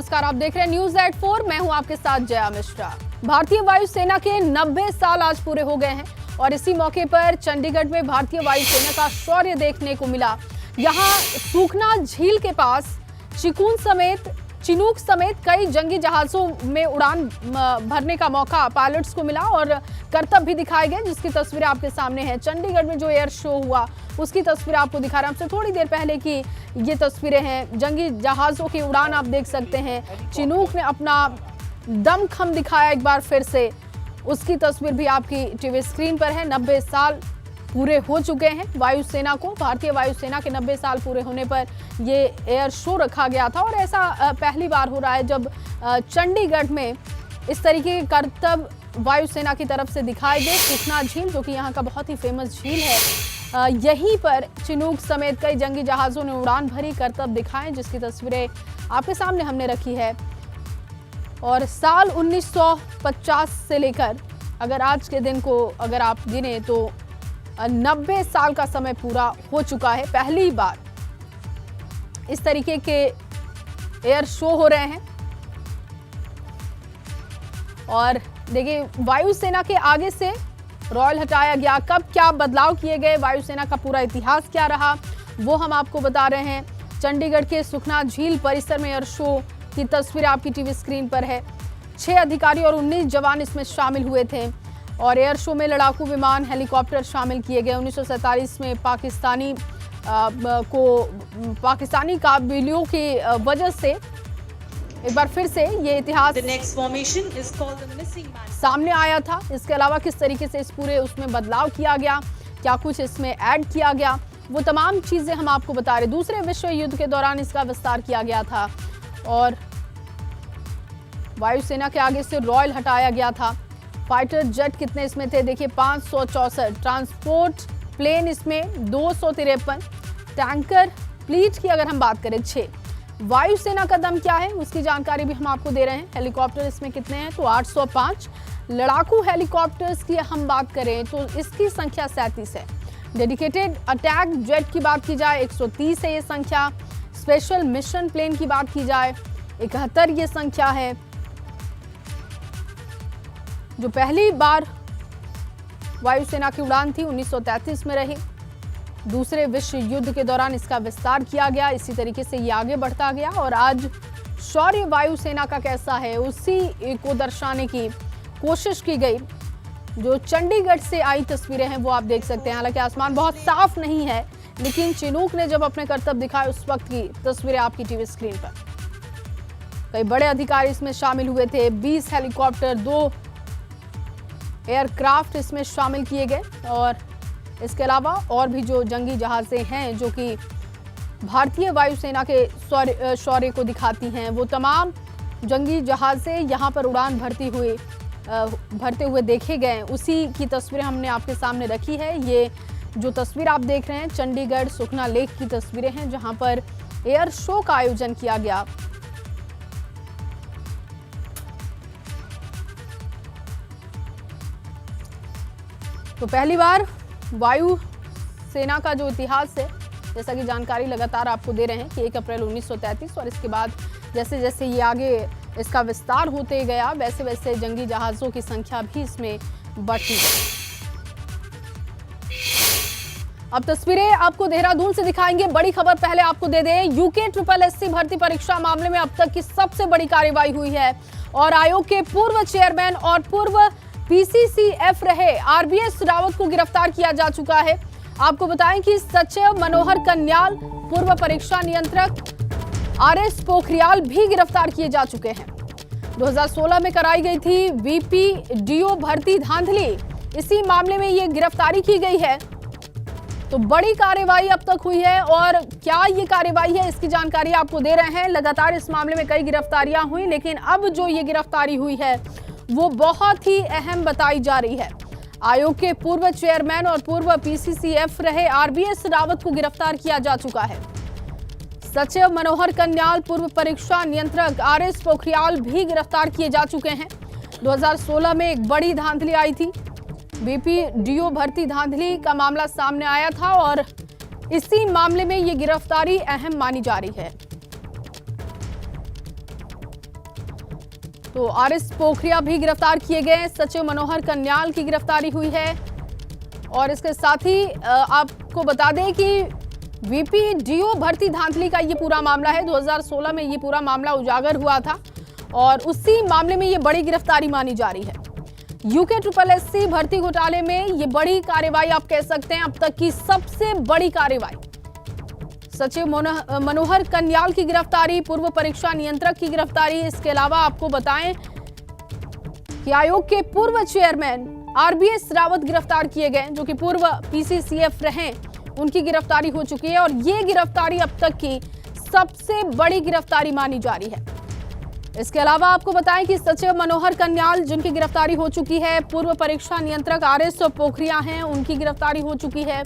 नमस्कार, आप देख रहे हैं न्यूज एट 4। मैं हूं आपके साथ जया मिश्रा। भारतीय वायुसेना के 90 साल आज पूरे हो गए हैं और इसी मौके पर चंडीगढ़ में भारतीय वायुसेना का शौर्य देखने को मिला। यहां सूखना झील के पास चिनूक समेत कई जंगी जहाजों में उड़ान भरने का मौका पायलट्स को मिला और करतब भी दिखाए गए, जिसकी तस्वीरें आपके सामने हैं। चंडीगढ़ में जो एयर शो हुआ उसकी तस्वीरें आपको दिखा रहे हैं। हमसे थोड़ी देर पहले की ये तस्वीरें हैं, जंगी जहाजों की उड़ान आप देख सकते हैं। चिनूक ने अपना दमखम दिखाया एक बार फिर से, उसकी तस्वीर भी आपकी टीवी स्क्रीन पर है। 90 साल पूरे हो चुके हैं वायुसेना को। भारतीय वायुसेना के 90 साल पूरे होने पर ये एयर शो रखा गया था और ऐसा पहली बार हो रहा है जब चंडीगढ़ में इस तरीके के करतब वायुसेना की तरफ से दिखाए गए। सूखना झील, जो कि यहाँ का बहुत ही फेमस झील है, यहीं पर चिनूक समेत कई जंगी जहाजों ने उड़ान भरी, करतब दिखाए, जिसकी तस्वीरें आपके सामने हमने रखी है। और साल 1950 से लेकर अगर आज के दिन को अगर आप गिने तो 90 साल का समय पूरा हो चुका है। पहली बार इस तरीके के एयर शो हो रहे हैं। और देखिए, वायुसेना के आगे से रॉयल हटाया गया, कब क्या बदलाव किए गए, वायुसेना का पूरा इतिहास क्या रहा, वो हम आपको बता रहे हैं। चंडीगढ़ के सुखना झील परिसर में एयर शो की तस्वीर आपकी टीवी स्क्रीन पर है। 6 अधिकारी और 19 जवान इसमें शामिल हुए थे और एयर शो में लड़ाकू विमान, हेलीकॉप्टर शामिल किए गए। 1947 में पाकिस्तानी काबिलियों की वजह से एक बार फिर से ये इतिहास सामने आया था। इसके अलावा किस तरीके से इस पूरे उसमें बदलाव किया गया, क्या कुछ इसमें ऐड किया गया, वो तमाम चीजें हम आपको बता रहे। दूसरे विश्व युद्ध के दौरान इसका विस्तार किया गया था और वायुसेना के आगे से रॉयल हटाया गया था। फाइटर जेट कितने इसमें थे, देखिए 564, ट्रांसपोर्ट प्लेन इसमें 253, टैंकर फ्लीट की अगर हम बात करें 6। वायुसेना का दम क्या है उसकी जानकारी भी हम आपको दे रहे हैं। हेलीकॉप्टर इसमें कितने हैं तो 805। लड़ाकू हेलीकॉप्टर्स की हम बात करें तो इसकी संख्या 37 है। डेडिकेटेड अटैक जेट की बात की जाए 130 है ये संख्या। स्पेशल मिशन प्लेन की बात की जाए 71 ये संख्या है, जो पहली बार वायुसेना की उड़ान थी 1933 में रही। दूसरे विश्व युद्ध के दौरान इसका विस्तार किया गया, इसी तरीके से ये आगे बढ़ता गया और आज शौर्य वायुसेना का कैसा है उसी को दर्शाने की कोशिश की गई। जो चंडीगढ़ से आई तस्वीरें हैं वो आप देख सकते हैं। हालांकि आसमान बहुत साफ नहीं है, लेकिन चिनूक ने जब अपने करतब दिखाए उस वक्त की तस्वीरें आपकी टीवी स्क्रीन पर। कई बड़े अधिकारी इसमें शामिल हुए थे। 20 हेलीकॉप्टर, 2 एयरक्राफ्ट इसमें शामिल किए गए और इसके अलावा और भी जो जंगी जहाजें हैं जो कि भारतीय वायुसेना के शौर्य को दिखाती हैं, वो तमाम जंगी जहाजें यहाँ पर उड़ान भरते हुए देखे गए। उसी की तस्वीरें हमने आपके सामने रखी है। ये जो तस्वीर आप देख रहे हैं चंडीगढ़ सुखना लेक की तस्वीरें हैं, जहाँ पर एयर शो का आयोजन किया गया। तो पहली बार वायु सेना का जो इतिहास है, जैसा कि जानकारी लगातार आपको दे रहे हैं कि 1 अप्रैल 1933 और इसके बाद जैसे जैसे ये आगे इसका विस्तार होते गया वैसे वैसे जंगी जहाज़ों की संख्या भी इसमें बढ़ती गई। अब तस्वीरें आपको देहरादून से दिखाएंगे। बड़ी खबर पहले आपको दे दें, यूके SSSC भर्ती परीक्षा मामले में अब तक की सबसे बड़ी कार्रवाई हुई है और आयोग के पूर्व चेयरमैन और पूर्व PCCF रहे RBS रावत को गिरफ्तार किया जा चुका है। आपको बताएं कि सचिव मनोहर कन्याल, पूर्व परीक्षा नियंत्रक RS पोखरियाल भी गिरफ्तार किए जा चुके हैं। 2016 में कराई गई थी VPDO भर्ती धांधली, इसी मामले में ये गिरफ्तारी की गई है। तो बड़ी कार्रवाई अब तक हुई है और क्या ये कार्रवाई है इसकी जानकारी आपको दे रहे हैं। लगातार इस मामले में कई गिरफ्तारियां हुई, लेकिन अब जो ये गिरफ्तारी हुई है वो बहुत ही अहम बताई जा रही है। आयोग के पूर्व चेयरमैन और पूर्व PCCF रहे RBS रावत को गिरफ्तार किया जा चुका है। सचिव मनोहर कन्याल, पूर्व परीक्षा नियंत्रक RS पोखरियाल भी गिरफ्तार किए जा चुके हैं। 2016 में एक बड़ी धांधली आई थी, VPDO भर्ती धांधली का मामला सामने आया था और इसी मामले में ये गिरफ्तारी अहम मानी जा रही है। तो आरएस पोखरिया भी गिरफ्तार किए गए। सचिव मनोहर कन्याल की गिरफ्तारी हुई है। और इसके साथ ही आपको बता दें कि वीपीडीओ भर्ती धांधली का ये पूरा मामला है। 2016 में ये पूरा मामला उजागर हुआ था और उसी मामले में ये बड़ी गिरफ्तारी मानी जा रही है। यूके भर्ती घोटाले में ये बड़ी कार्रवाई आप कह सकते हैं, अब तक की सबसे बड़ी कार्रवाई। सचिव मनोहर कन्याल की गिरफ्तारी, पूर्व परीक्षा नियंत्रक की गिरफ्तारी। इसके अलावा आपको बताएं कि आयोग के पूर्व चेयरमैन आरबीएस रावत गिरफ्तार किए गए, जो कि पूर्व पीसीसीएफ रहे, उनकी गिरफ्तारी हो चुकी है और ये गिरफ्तारी अब तक की सबसे बड़ी गिरफ्तारी मानी जा रही है। इसके अलावा आपको बताएं कि सचिव मनोहर कन्याल जिनकी गिरफ्तारी हो चुकी है, पूर्व परीक्षा नियंत्रक आरएस पोखरिया हैं, उनकी गिरफ्तारी हो चुकी है।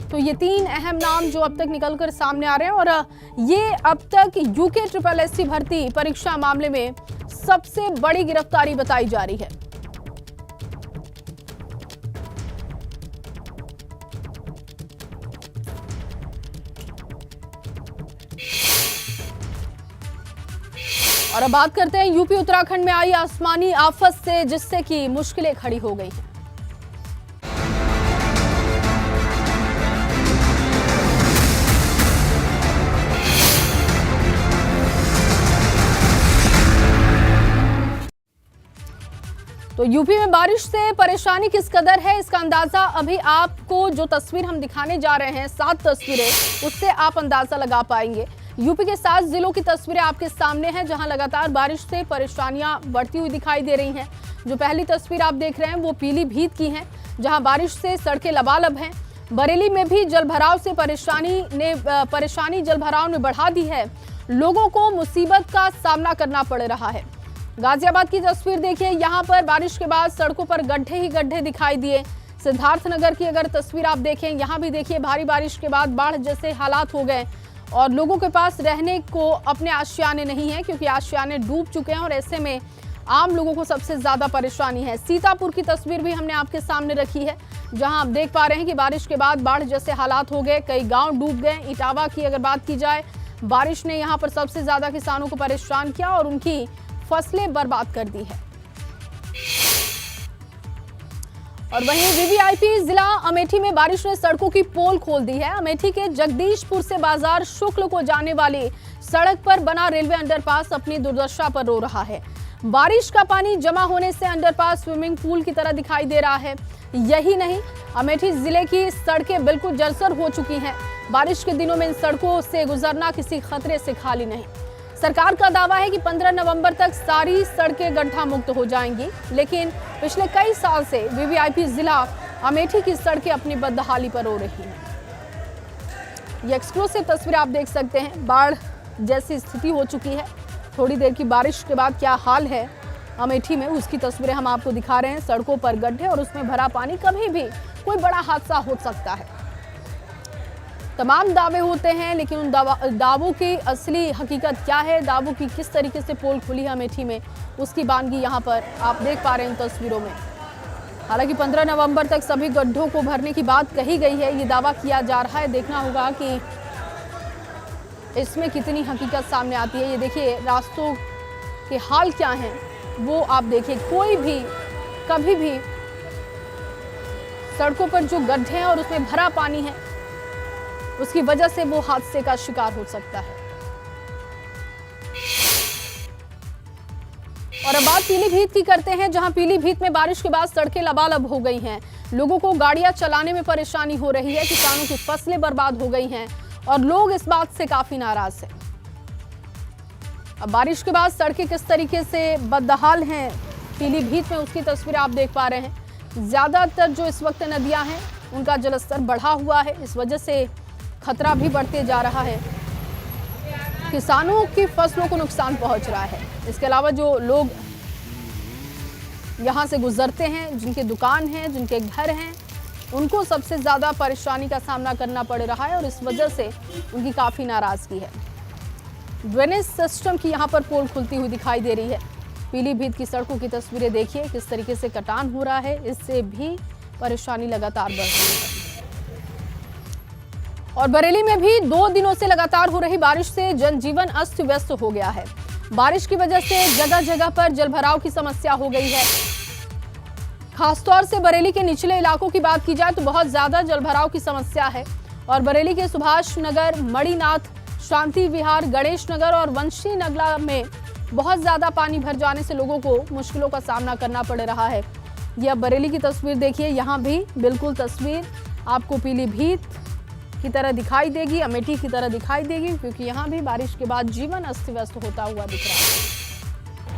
तो ये 3 अहम नाम जो अब तक निकलकर सामने आ रहे हैं और ये अब तक यूके भर्ती परीक्षा मामले में सबसे बड़ी गिरफ्तारी बताई जा रही है। और अब बात करते हैं यूपी उत्तराखंड में आई आसमानी आफत से, जिससे कि मुश्किलें खड़ी हो गई हैं। तो यूपी में बारिश से परेशानी किस कदर है, इसका अंदाजा अभी आपको जो तस्वीर हम दिखाने जा रहे हैं, 7 तस्वीरें, उससे आप अंदाजा लगा पाएंगे। यूपी के 7 जिलों की तस्वीरें आपके सामने हैं, जहां लगातार बारिश से परेशानियां बढ़ती हुई दिखाई दे रही हैं। जो पहली तस्वीर आप देख रहे हैं वो पीलीभीत की है, जहां बारिश से सड़कें लबालब हैं। बरेली में भी जलभराव से परेशानी जलभराव ने बढ़ा दी है, लोगों को मुसीबत का सामना करना पड़ रहा है। गाजियाबाद की तस्वीर देखिए, यहाँ पर बारिश के बाद सड़कों पर गड्ढे ही गड्ढे दिखाई दिए। सिद्धार्थनगर की अगर तस्वीर आप देखें, यहाँ भी देखिए भारी बारिश के बाद बाढ़ जैसे हालात हो गए और लोगों के पास रहने को अपने आशियाने नहीं है, क्योंकि आशियाने डूब चुके हैं और ऐसे में आम लोगों को सबसे ज्यादा परेशानी है। सीतापुर की तस्वीर भी हमने आपके सामने रखी है, जहां आप देख पा रहे हैं कि बारिश के बाद बाढ़ जैसे हालात हो गए, कई गांव डूब गए। इटावा की अगर बात की जाए, बारिश ने यहां पर सबसे ज्यादा किसानों को परेशान किया और उनकी फसलें बर्बाद कर दी है। और वहीं वीवीआईपी जिला अमेठी में बारिश ने सड़कों की पोल खोल दी है। अमेठी के जगदीशपुर से बाजार शुक्ल को जाने वाली सड़क पर बना रेलवे अंडरपास अपनी दुर्दशा पर रो रहा है। बारिश का पानी जमा होने से अंडरपास स्विमिंग पूल की तरह दिखाई दे रहा है। यही नहीं, अमेठी जिले की सड़कें बिल्कुल जर्जर हो चुकी हैं। बारिश के दिनों में इन सड़कों से गुजरना किसी खतरे से खाली नहीं। सरकार का दावा है कि 15 नवंबर तक सारी सड़कें गड्ढा मुक्त हो जाएंगी, लेकिन पिछले कई साल से वीवीआईपी जिला अमेठी की सड़कें अपनी बदहाली पर रो रही हैं। ये एक्सक्लूसिव तस्वीर आप देख सकते हैं, बाढ़ जैसी स्थिति हो चुकी है। थोड़ी देर की बारिश के बाद क्या हाल है अमेठी में, उसकी तस्वीरें हम आपको दिखा रहे हैं। सड़कों पर गड्ढे और उसमें भरा पानी, कभी भी कोई बड़ा हादसा हो सकता है। तमाम दावे होते हैं, लेकिन उन दावों की असली हकीकत क्या है, दावों की किस तरीके से पोल खुली है अमेठी में, उसकी बानगी यहाँ पर आप देख पा रहे हैं इन तस्वीरों में। हालांकि 15 नवंबर तक सभी गड्ढों को भरने की बात कही गई है, ये दावा किया जा रहा है। देखना होगा कि इसमें कितनी हकीकत सामने आती है। ये देखिए रास्तों के हाल क्या हैं, वो आप देखिए। कोई भी कभी भी सड़कों पर जो गड्ढे हैं और उसमें भरा पानी है, उसकी वजह से वो हादसे का शिकार हो सकता है। और अब बात पीलीभीत की करते हैं, जहां पीलीभीत में बारिश के बाद सड़कें लबालब हो गई हैं। लोगों को गाड़ियां चलाने में परेशानी हो रही है, किसानों की फसलें बर्बाद हो गई हैं और लोग इस बात से काफी नाराज हैं। अब बारिश के बाद सड़कें किस तरीके से बदहाल हैं पीलीभीत में, उसकी तस्वीर आप देख पा रहे हैं। ज्यादातर जो इस वक्त नदियां हैं उनका जलस्तर बढ़ा हुआ है, इस वजह से खतरा भी बढ़ते जा रहा है। किसानों की फसलों को नुकसान पहुंच रहा है। इसके अलावा जो लोग यहां से गुजरते हैं, जिनके दुकान हैं, जिनके घर हैं, उनको सबसे ज्यादा परेशानी का सामना करना पड़ रहा है और इस वजह से उनकी काफी नाराजगी है। ड्रेनेज सिस्टम की यहां पर पोल खुलती हुई दिखाई दे रही है। पीलीभीत की सड़कों की तस्वीरें देखिए, किस तरीके से कटान हो रहा है, इससे भी परेशानी लगातार बढ़ रही है। और बरेली में भी 2 दिनों से लगातार हो रही बारिश से जनजीवन अस्त व्यस्त हो गया है। बारिश की वजह से जगह जगह पर जलभराव की समस्या हो गई है। खासतौर से बरेली के निचले इलाकों की बात की जाए तो बहुत ज्यादा जलभराव की समस्या है और बरेली के सुभाष नगर, मणिनाथ, शांति विहार, गणेश नगर और वंशी नगला में बहुत ज्यादा पानी भर जाने से लोगों को मुश्किलों का सामना करना पड़ रहा है। यह बरेली की तस्वीर देखिए, यहाँ भी बिल्कुल तस्वीर आपको पीलीभीत की तरह दिखाई देगी, अमेठी की तरह दिखाई देगी, क्योंकि यहाँ भी बारिश के बाद जीवन अस्त व्यस्त होता हुआ दिख रहा है।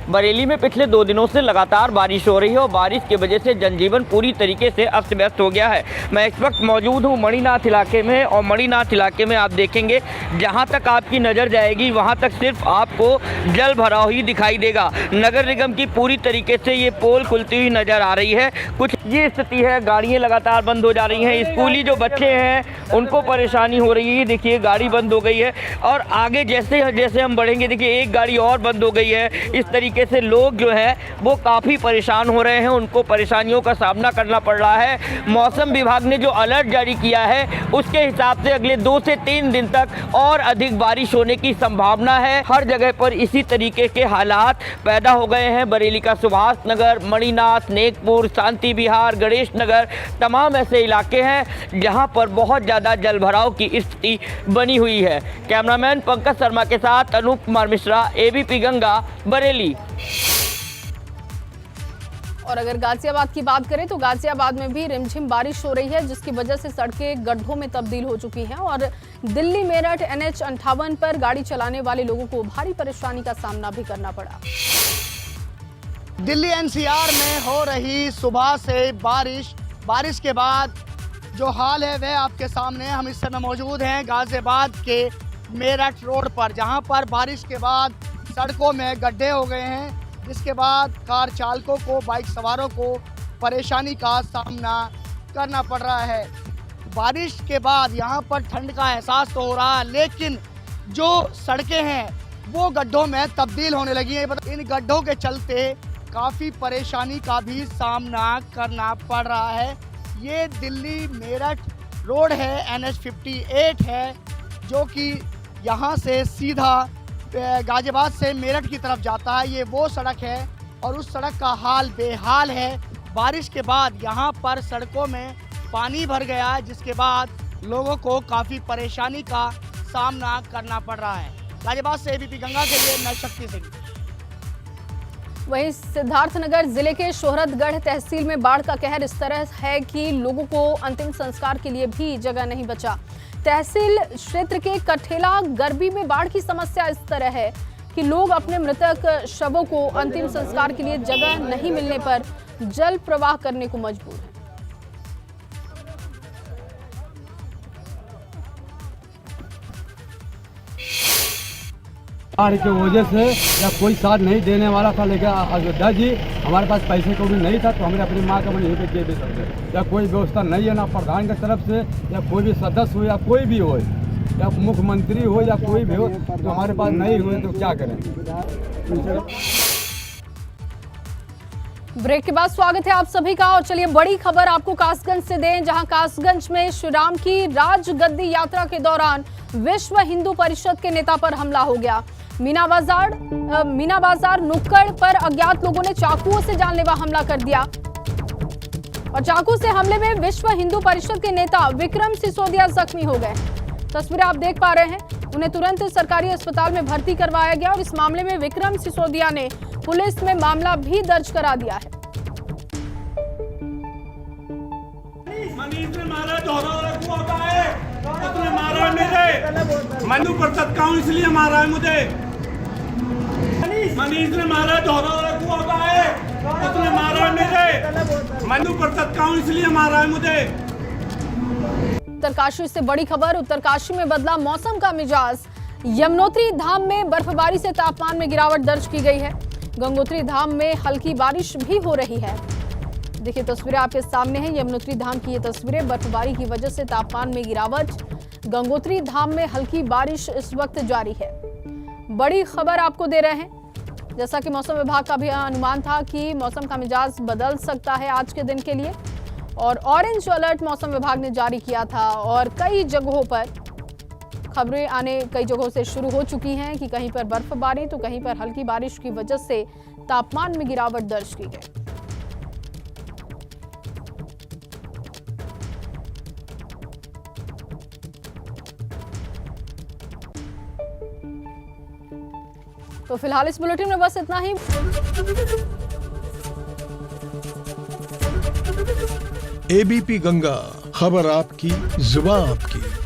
बरेली में पिछले 2 दिनों से लगातार बारिश हो रही है और बारिश की वजह से जनजीवन पूरी तरीके से अस्त व्यस्त हो गया है। मैं इस वक्त मौजूद हूँ मणिनाथ इलाके में और मणिनाथ इलाके में आप देखेंगे जहाँ तक आपकी नज़र जाएगी वहाँ तक सिर्फ आपको जल भराव ही दिखाई देगा। नगर निगम की पूरी तरीके से ये पोल खुलती हुई नज़र आ रही है। कुछ ये स्थिति है, गाड़ियाँ लगातार बंद हो जा रही हैं, स्कूली जो बच्चे हैं उनको परेशानी हो रही है। देखिए गाड़ी बंद हो गई है और आगे जैसे जैसे हम बढ़ेंगे देखिए एक गाड़ी और बंद हो गई है। इस तरीके से लोग जो हैं वो काफ़ी परेशान हो रहे हैं, उनको परेशानियों का सामना करना पड़ रहा है। मौसम विभाग ने जो अलर्ट जारी किया है उसके हिसाब से अगले 2 से 3 दिन तक और अधिक बारिश होने की संभावना है। हर जगह पर इसी तरीके के हालात पैदा हो गए हैं। बरेली का सुभाष नगर, मणिनाथ, नेकपुर, शांति विहार, गणेश नगर तमाम ऐसे इलाके हैं जहां पर बहुत ज़्यादा जलभराव की स्थिति बनी हुई है। कैमरामैन पंकज शर्मा के साथ अनूप कुमार मिश्रा, ABP गंगा, बरेली। और अगर गाजियाबाद की बात करें तो गाजियाबाद में भी रिमझिम बारिश हो रही है, जिसकी वजह से सड़कें गड्ढों में तब्दील हो चुकी हैं और दिल्ली मेरठ NH 58 पर गाड़ी चलाने वाले लोगों को भारी परेशानी का सामना भी करना पड़ा। दिल्ली NCR में हो रही सुबह से बारिश के बाद जो हाल है वह आपके सामने। हम इस समय मौजूद हैं गाजियाबाद के मेरठ रोड पर, जहां पर बारिश के बाद सड़कों में गड्ढे हो गए हैं, जिसके बाद कार चालकों को, बाइक सवारों को परेशानी का सामना करना पड़ रहा है। बारिश के बाद यहाँ पर ठंड का एहसास तो हो रहा है, लेकिन जो सड़कें हैं वो गड्ढों में तब्दील होने लगी हैं। इन गड्ढों के चलते काफ़ी परेशानी का भी सामना करना पड़ रहा है। ये दिल्ली मेरठ रोड है, NH 58 है, जो कि यहाँ से सीधा गाजियाबाद से मेरठ की तरफ जाता है। ये वो सड़क है और उस सड़क का हाल बेहाल है। बारिश के बाद यहाँ पर सड़कों में पानी भर गया है, जिसके बाद लोगों को काफ़ी परेशानी का सामना करना पड़ रहा है। गाजियाबाद से ABP गंगा के लिए मैं शक्ति सिंह। वहीं सिद्धार्थनगर जिले के शोहरतगढ़ तहसील में बाढ़ का कहर इस तरह है कि लोगों को अंतिम संस्कार के लिए भी जगह नहीं बचा। तहसील क्षेत्र के कठेला गरबी में बाढ़ की समस्या इस तरह है कि लोग अपने मृतक शवों को अंतिम संस्कार के लिए जगह नहीं मिलने पर जल प्रवाह करने को मजबूर हैं। बाढ़ की वजह से या कोई साथ नहीं देने वाला था, लेकिन अयोध्या जी हमारे पास पैसे को भी नहीं था तो हमने अपनी माँ का मन यहीं पे दे सकते। या कोई व्यवस्था नहीं है ना प्रधान की तरफ से, या कोई भी सदस्य हो या कोई भी हो, या मुख्यमंत्री हो या कोई भी हो, तो हमारे पास नहीं हुए तो क्या करें। ब्रेक के बाद स्वागत है आप सभी का और चलिए बड़ी खबर आपको कासगंज से दें, जहां कासगंज में श्री राम की राजगद्दी यात्रा के दौरान विश्व हिंदू परिषद के नेता पर हमला हो गया। मीना बाजार नुक्कड़ पर अज्ञात लोगों ने चाकुओं से जानलेवा हमला कर दिया और चाकू से हमले में विश्व हिंदू परिषद के नेता विक्रम सिसोदिया जख्मी हो गए। तस्वीरें आप देख पा रहे हैं, उन्हें तुरंत सरकारी अस्पताल में भर्ती करवाया गया और इस मामले में विक्रम सिसोदिया ने पुलिस में मामला भी दर्ज करा दिया है। मनीष ने मारा, उसने मारा मुझे, मनु परिषद का हूं इसलिए मारा है मुझे। मनीष ने मारा, उसने मारा मुझे, मनु परिषद का हूं इसलिए मारा है मुझे। उत्तरकाशी से बड़ी खबर, उत्तरकाशी में बदला मौसम का मिजाज। यमुनोत्री धाम में बर्फबारी से तापमान में गिरावट दर्ज की गई है। गंगोत्री धाम में हल्की बारिश भी हो रही है। देखिए तस्वीरें आपके सामने हैं, यमुनोत्री धाम की ये तस्वीरें। बर्फबारी की वजह से तापमान में गिरावट, गंगोत्री धाम में हल्की बारिश इस वक्त जारी है। बड़ी खबर आपको दे रहे हैं, जैसा कि मौसम विभाग का भी अनुमान था कि मौसम का मिजाज बदल सकता है आज के दिन के लिए और ऑरेंज अलर्ट मौसम विभाग ने जारी किया था और कई जगहों पर खबरें आने कई जगहों से शुरू हो चुकी हैं कि कहीं पर बर्फबारी तो कहीं पर हल्की बारिश की वजह से तापमान में गिरावट दर्ज की गई। तो फिलहाल इस बुलेटिन में बस इतना ही। एबीपी गंगा, खबर आपकी, जुबान आपकी।